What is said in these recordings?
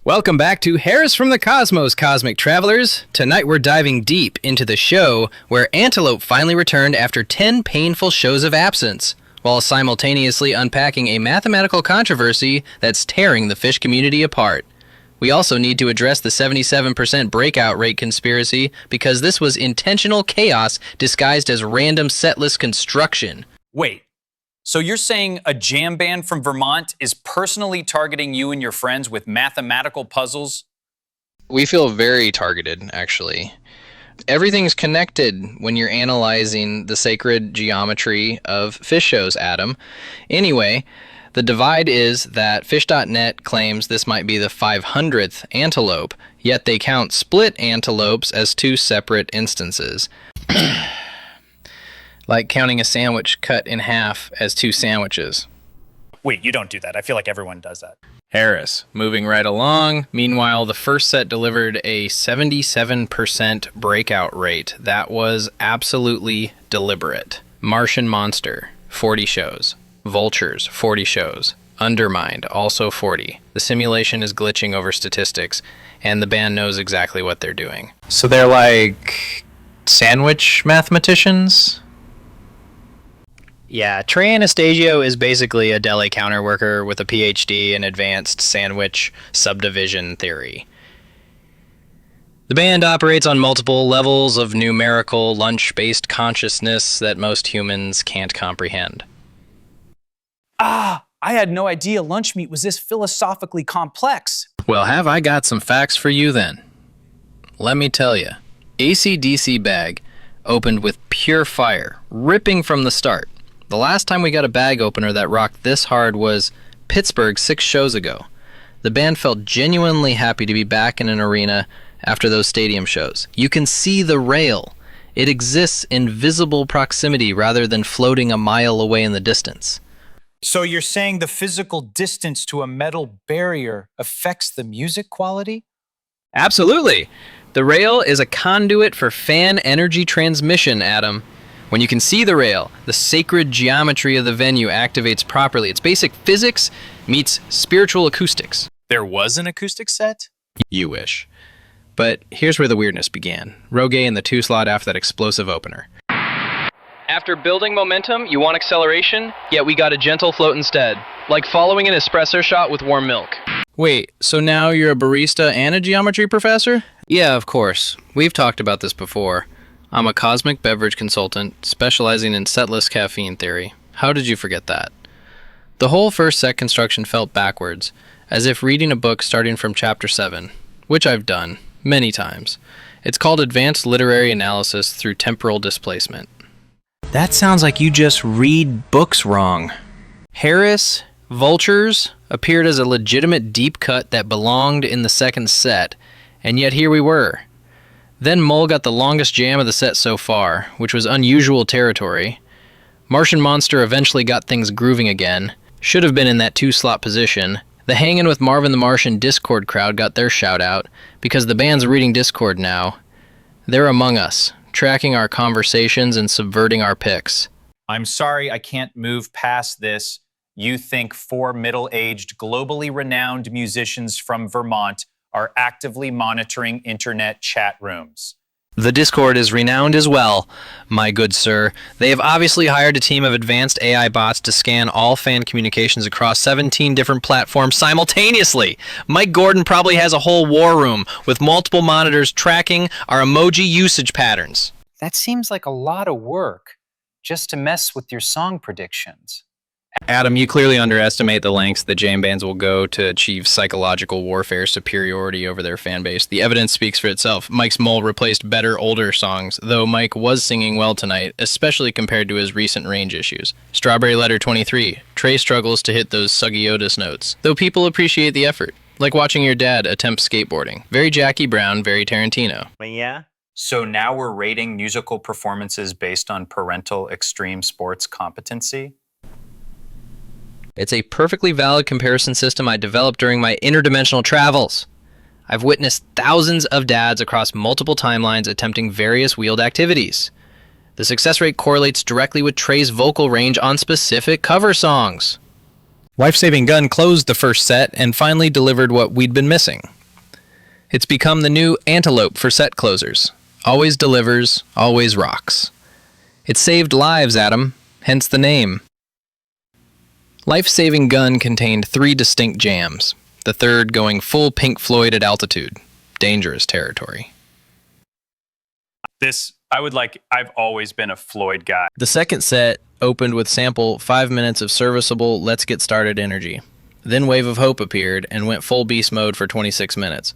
Welcome back to Harris from the Cosmos, Cosmic Travelers. Tonight we're diving deep into the show where Antelope finally returned after 10 painful shows of absence, while simultaneously unpacking a mathematical controversy that's tearing the Phish community apart. We also need to address the 77% breakout rate conspiracy because this was intentional chaos disguised as random setlist construction. Wait, so you're saying a jam band from Vermont is personally targeting you and your friends with mathematical puzzles? We feel very targeted, actually. Everything's connected when you're analyzing the sacred geometry of Phish shows, Adam. Anyway, the divide is that Phish.net claims this might be the 500th antelope, yet they count split antelopes as two separate instances. Like counting a sandwich cut in half as two sandwiches. Wait, you don't do that. I feel like everyone does that. Harris, moving right along. Meanwhile, the first set delivered a 77% breakout rate. That was absolutely deliberate. Martian Monster, 40 shows. Vultures, 40 shows. Undermined, also 40. The simulation is glitching over statistics, and the band knows exactly what they're doing. So they're like sandwich mathematicians? Yeah, Trey Anastasio is basically a deli counter worker with a PhD in advanced sandwich subdivision theory. The band operates on multiple levels of numerical lunch-based consciousness that most humans can't comprehend. I had no idea lunch meat was this philosophically complex. Well, have I got some facts for you then? Let me tell you. AC/DC bag opened with pure fire, ripping from the start. The last time we got a bag opener that rocked this hard was Pittsburgh 6 shows ago. The band felt genuinely happy to be back in an arena after those stadium shows. You can see the rail. It exists in visible proximity rather than floating a mile away in the distance. So you're saying the physical distance to a metal barrier affects the music quality? Absolutely. The rail is a conduit for fan energy transmission, Adam. When you can see the rail, the sacred geometry of the venue activates properly. It's basic physics meets spiritual acoustics. There was an acoustic set? You wish. But here's where the weirdness began. Rogue in the 2 slot after that explosive opener. After building momentum, you want acceleration, yet we got a gentle float instead. Like following an espresso shot with warm milk. Wait, so now you're a barista and a geometry professor? Yeah, of course. We've talked about this before. I'm a cosmic beverage consultant specializing in setlist caffeine theory. How did you forget that? The whole first set construction felt backwards, as if reading a book starting from chapter 7, which I've done many times. It's called Advanced Literary Analysis Through Temporal Displacement. That sounds like you just read books wrong. Harris, Vultures appeared as a legitimate deep cut that belonged in the second set, and yet here we were. Then Mull got the longest jam of the set so far, which was unusual territory. Martian Monster eventually got things grooving again. Should have been in that 2 slot position. The Hangin' with Marvin the Martian Discord crowd got their shout out, because the band's reading Discord now. They're among us, tracking our conversations and subverting our picks. I'm sorry I can't move past this. You think 4 middle-aged, globally renowned musicians from Vermont are actively monitoring internet chat rooms. The Discord is renowned as well, my good sir. They have obviously hired a team of advanced AI bots to scan all fan communications across 17 different platforms simultaneously. Mike Gordon probably has a whole war room with multiple monitors tracking our emoji usage patterns. That seems like a lot of work just to mess with your song predictions. Adam, you clearly underestimate the lengths that jam bands will go to achieve psychological warfare superiority over their fan base. The evidence speaks for itself. Mike's Mull replaced better older songs, though Mike was singing well tonight, especially compared to his recent range issues. Strawberry Letter 23. Trey struggles to hit those Suggy Otis notes, though people appreciate the effort. Like watching your dad attempt skateboarding. Very Jackie Brown, very Tarantino. Yeah. So now we're rating musical performances based on parental extreme sports competency? It's a perfectly valid comparison system I developed during my interdimensional travels. I've witnessed thousands of dads across multiple timelines attempting various wheeled activities. The success rate correlates directly with Trey's vocal range on specific cover songs. Life Saving Gun closed the first set and finally delivered what we'd been missing, It's become the new antelope for set closers. Always delivers, always rocks. It saved lives, Adam, hence the name. Life-Saving Gun contained 3 distinct jams, the third going full Pink Floyd at altitude. Dangerous territory. I've always been a Floyd guy. The second set opened with sample 5 minutes of serviceable Let's Get Started energy. Then Wave of Hope appeared and went full beast mode for 26 minutes.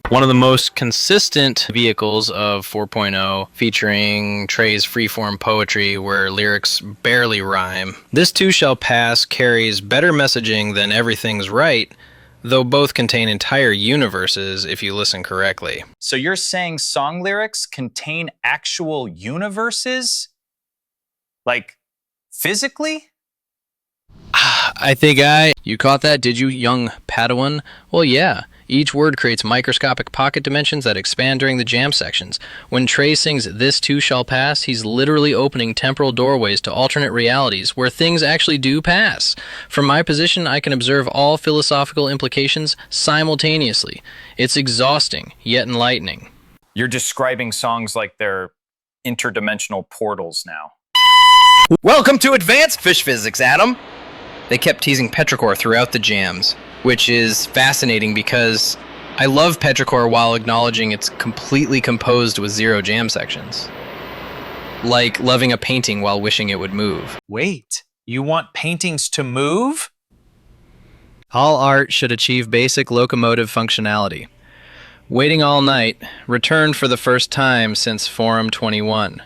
One of the most consistent vehicles of 4.0, featuring Trey's freeform poetry where lyrics barely rhyme. This Too Shall Pass carries better messaging than Everything's Right, though both contain entire universes if you listen correctly. So you're saying song lyrics contain actual universes? Like, physically? You caught that, did you, young Padawan? Well, yeah. Each word creates microscopic pocket dimensions that expand during the jam sections. When Trey sings This Too Shall Pass, he's literally opening temporal doorways to alternate realities where things actually do pass. From my position, I can observe all philosophical implications simultaneously. It's exhausting, yet enlightening. You're describing songs like they're interdimensional portals now. Welcome to Advanced Phish Physics, Adam! They kept teasing petrichor throughout the jams, which is fascinating because I love petrichor while acknowledging it's completely composed with 0 jam sections. Like loving a painting while wishing it would move. Wait, you want paintings to move? All art should achieve basic locomotive functionality. Waiting All Night returned for the first time since Forum 21.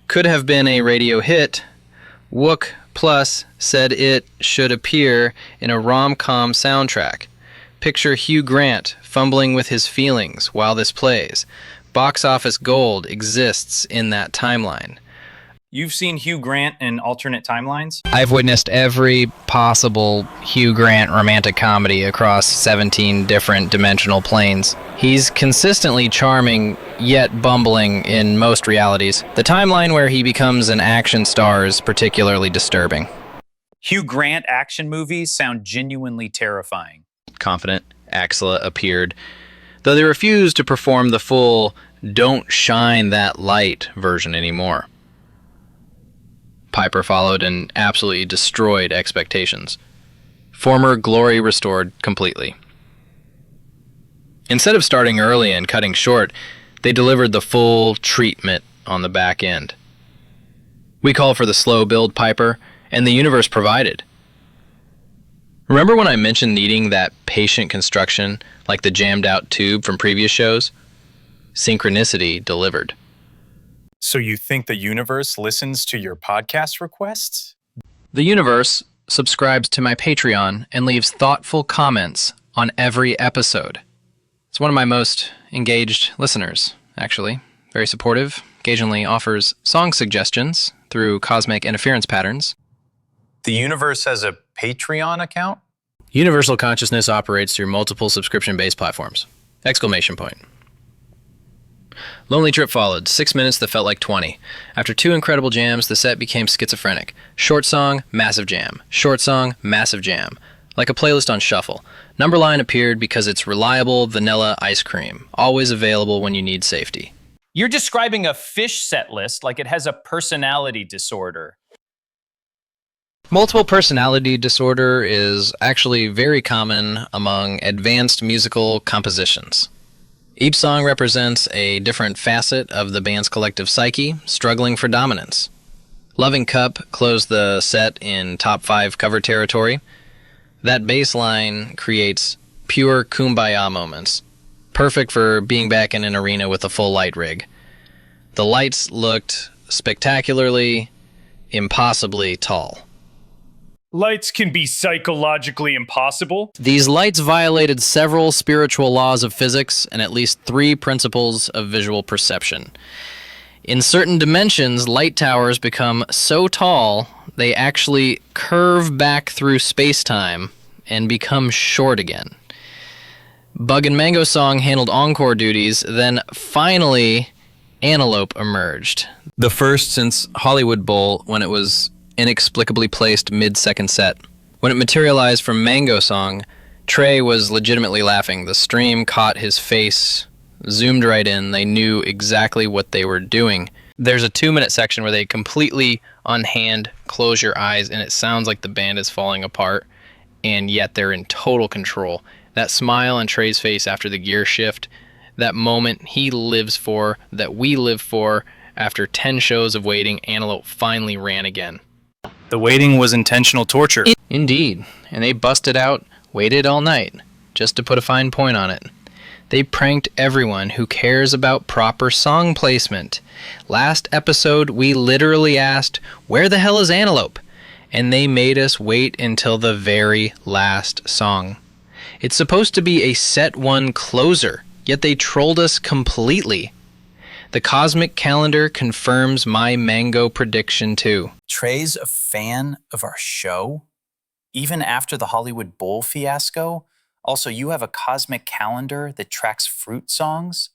Could have been a radio hit. Wook Plus said it should appear in a rom-com soundtrack. Picture Hugh Grant fumbling with his feelings while this plays. Box office gold exists in that timeline. You've seen Hugh Grant in alternate timelines? I've witnessed every possible Hugh Grant romantic comedy across 17 different dimensional planes. He's consistently charming, yet bumbling in most realities. The timeline where he becomes an action star is particularly disturbing. Hugh Grant action movies sound genuinely terrifying. Confident, Axla appeared, though they refused to perform the full "Don't Shine That Light" version anymore. Piper followed and absolutely destroyed expectations. Former glory restored completely. Instead of starting early and cutting short, they delivered the full treatment on the back end. We called for the slow build, Piper, and the universe provided. Remember when I mentioned needing that patient construction like the jammed out tube from previous shows? Synchronicity delivered. So you think the universe listens to your podcast requests? The universe subscribes to my Patreon and leaves thoughtful comments on every episode. It's one of my most engaged listeners, actually. Very supportive, occasionally offers song suggestions through cosmic interference patterns. The universe has a Patreon account? Universal consciousness operates through multiple subscription-based platforms. Exclamation point. Lonely Trip followed, 6 minutes that felt like 20. After 2 incredible jams, the set became schizophrenic. Short song, massive jam. Short song, massive jam. Like a playlist on shuffle. Numberline appeared because it's reliable vanilla ice cream, always available when you need safety. You're describing a Phish set list like it has a personality disorder. Multiple personality disorder is actually very common among advanced musical compositions. Each song represents a different facet of the band's collective psyche, struggling for dominance. Loving Cup closed the set in top 5 cover territory. That bass line creates pure kumbaya moments, perfect for being back in an arena with a full light rig. The lights looked spectacularly, impossibly tall. Lights can be psychologically impossible. These lights violated several spiritual laws of physics and at least 3 principles of visual perception. In certain dimensions, light towers become so tall, they actually curve back through space-time and become short again. Bug and Mango Song handled encore duties, then finally, Antelope emerged. The first since Hollywood Bowl, when it was inexplicably placed mid-second set. When it materialized from Mango Song, Trey was legitimately laughing. The stream caught his face, zoomed right in. They knew exactly what they were doing. There's a 2-minute section where they completely unhand, close your eyes, and it sounds like the band is falling apart, and yet they're in total control. That smile on Trey's face after the gear shift, that moment he lives for, that we live for, after 10 shows of waiting, Antelope finally ran again. The waiting was intentional torture. Indeed, and they busted out, waited all night, just to put a fine point on it. They pranked everyone who cares about proper song placement. Last episode, we literally asked, "Where the hell is Antelope?" And they made us wait until the very last song. It's supposed to be a set one closer, yet they trolled us completely. The cosmic calendar confirms my mango prediction too. Trey's a fan of our show? Even after the Hollywood Bowl fiasco? Also, you have a cosmic calendar that tracks fruit songs?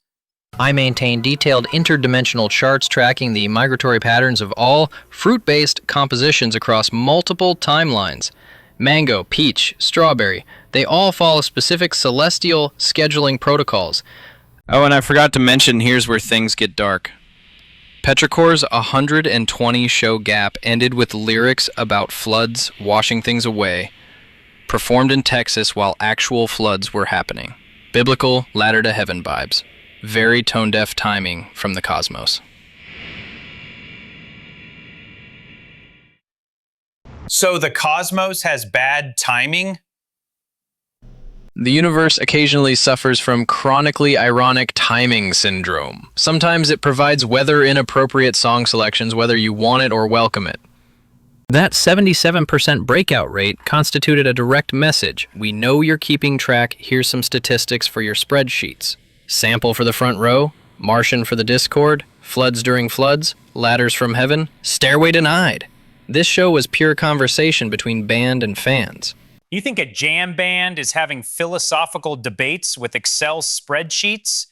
I maintain detailed interdimensional charts tracking the migratory patterns of all fruit-based compositions across multiple timelines. Mango, peach, strawberry, they all follow specific celestial scheduling protocols. Oh, and I forgot to mention, here's where things get dark. Petrichor's 120 show gap ended with lyrics about floods washing things away, performed in Texas while actual floods were happening. Biblical ladder to heaven vibes. Very tone-deaf timing from the cosmos. So the cosmos has bad timing? The universe occasionally suffers from chronically ironic timing syndrome. Sometimes it provides weather-inappropriate song selections whether you want it or welcome it. That 77% breakout rate constituted a direct message. We know you're keeping track. Here's some statistics for your spreadsheets. Sample for the front row, Martian for the Discord, floods during floods, ladders from heaven, stairway denied. This show was pure conversation between band and fans. You think a jam band is having philosophical debates with Excel spreadsheets?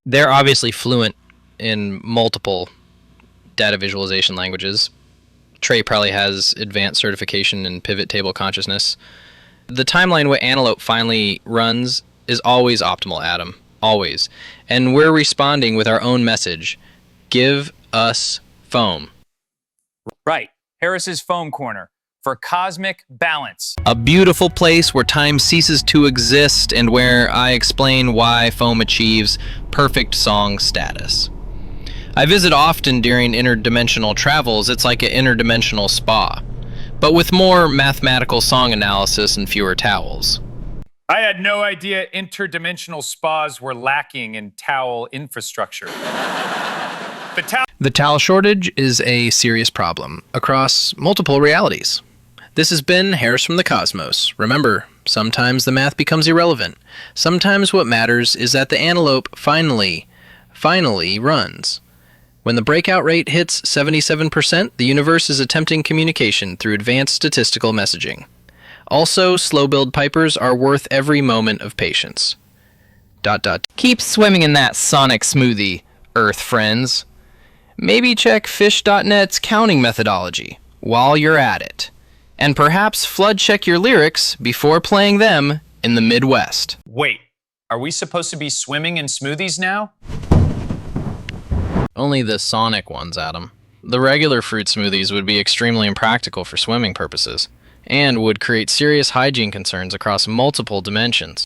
They're obviously fluent in multiple data visualization languages. Trey probably has advanced certification in pivot table consciousness. The timeline where Antelope finally runs is always optimal, Adam. Always. And we're responding with our own message. Give us foam. Right. Harris's Foam Corner for cosmic balance. A beautiful place where time ceases to exist and where I explain why foam achieves perfect song status. I visit often during interdimensional travels. It's like an interdimensional spa, but with more mathematical song analysis and fewer towels. I had no idea interdimensional spas were lacking in towel infrastructure. The towel shortage is a serious problem across multiple realities. This has been Harris from the Cosmos. Remember, sometimes the math becomes irrelevant. Sometimes what matters is that the Antelope finally runs. When the breakout rate hits 77%, the universe is attempting communication through advanced statistical messaging. Also, slow build pipers are worth every moment of patience. ... Keep swimming in that sonic smoothie, Earth friends. Maybe check Phish.net's counting methodology while you're at it. And perhaps flood check your lyrics before playing them in the Midwest. Wait, are we supposed to be swimming in smoothies now? Only the sonic ones, Adam. The regular fruit smoothies would be extremely impractical for swimming purposes, and would create serious hygiene concerns across multiple dimensions.